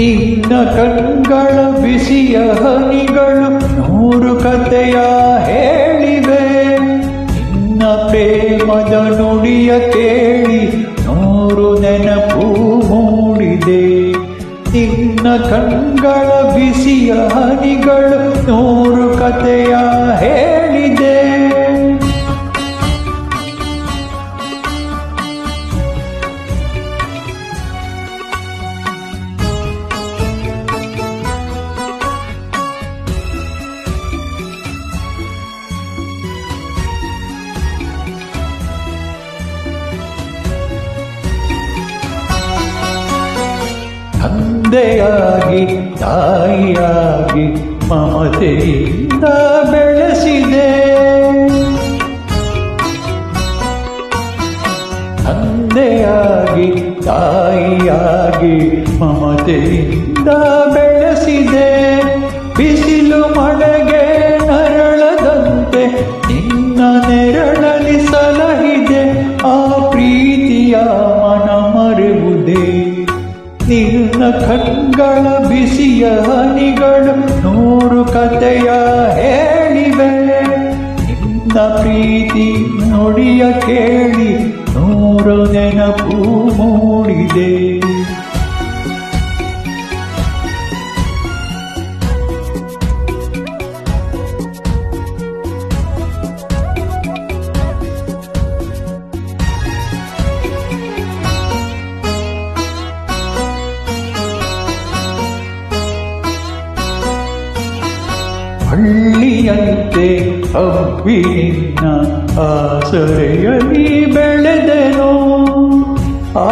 ನಿನ್ನ ಕಣ್ಗಳ ಬಿಸಿಯ ಹನಿಗಳು ನೂರು ಕಥೆಯ ಹೇಳಿವೆ. ನಿನ್ನ ಪ್ರೇಮದ ನುಡಿಯ ಕೇಳಿ ನೂರು ನೆನಪು ಮೂಡಿದೆ. ನಿನ್ನ ಕಣ್ಗಳ ಬಿಸಿಯ ಹನಿಗಳು ನೂರು ಕಥೆಯ ಹೇಳಿದೆ. ತಂದೆಯಾಗಿ ತಾಯಿಯಾಗಿ ಮಮತೆಯಿಂದ ಬೆಳೆಸಿದೆ. ತಂದೆಯಾಗಿ ತಾಯಿಯಾಗಿ ಮಮತೆಯಿಂದ ಬೆಳೆಸಿದೆ. ಬಿಸಿಲು ಮಳೆಗೆ ನರಳದಂತೆ ನಿನ್ನ ನೆರಳಲಿ ಸಲಹಿದೆ. ಆ ಪ್ರೀತಿಯ ಮನ ಮರೆವುದೇ. ನಿನ್ನ ಕಣ್ಗಳ ಬಿಸಿಯ ಹನಿಗಳು ನೂರು ಕಥೆಯ ಹೇಳಿವೆ. ನಿನ್ನ ಪ್ರೀತಿ ನುಡಿಯ ಕೇಳಿ ನೂರು ನೆನಪು ಮೂಡಿದೆ. ಹಳ್ಳಿಯಂತೆ ಹಬ್ಬಿ ನಿನ್ನ ಆಸರೆಯಲ್ಲಿ ಬೆಳೆದೆನು. ಆ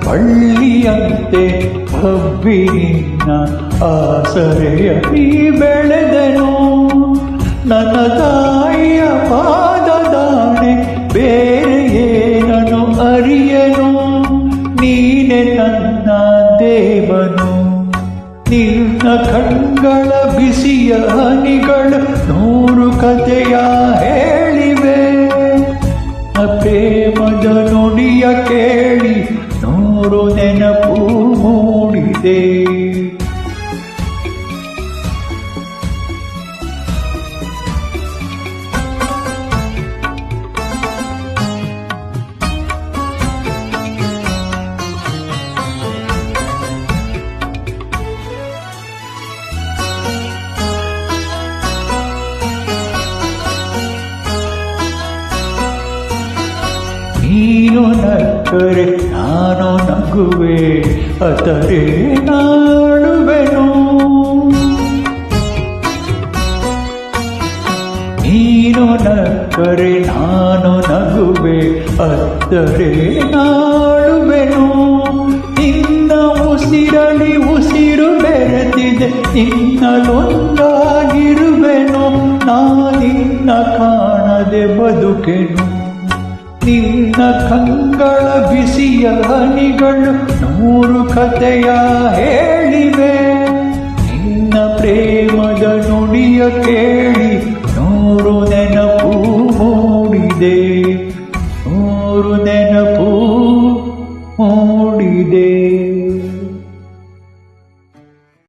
ಹಳ್ಳಿಯಂತೆ ಹಬ್ಬಿ ನಿನ್ನ ಆಸರೆಯಲ್ಲಿ ಬೆಳೆದೆನು. ನನ್ನ ತಾಯಿಯ ಪಾದದಾಣೆ ಬೇರೆ ಏನನು ಅರಿಯನು. ನೀನೆ ನನ್ನ ದೇವನು. ನಿನ್ನ ಕಣ್ಗಳ ಬಿಸಿಯ ಹನಿಗಳು ನೂರು ಕಥೆಯ ಹೇಳಿವೆ. ಪ್ರೇಮದ ನುಡಿಯ ಕೇಳಿ ನೂರು ನೆನಪು ಮೂಡಿದೆ. ನೀನು ನಕ್ಕರೆ ನಾನು ನಗುವೆ, ಅತರೆ ನಾಡುವೆನು. ನೀನು ನಕ್ಕರೆ ನಾನು ನಗುವೆ, ಅತ್ತರೆ ನಾಡುವೆನು. ನಿನ್ನ ಉಸಿರಲಿ ಉಸಿರು ಬೆರೆತಿದೆ, ನಿನ್ನಲೊಂದಾಗಿರುವೆನು. ನಾನಿನ್ನ ಕಾಣದೆ ಬದುಕೆನು. ನಿನ್ನ ಕಂಗಳ ಬಿಸಿಯ ಹನಿಗಳು ನೂರು ಕಥೆಯ ಹೇಳಿವೆ. ನಿನ್ನ ಪ್ರೇಮದ ನುಡಿಯ ಕೇಳಿ ನೂರು ನೆನಪು ಮೂಡಿದೆ. ನೂರು ನೆನಪು ಮೂಡಿದೆ.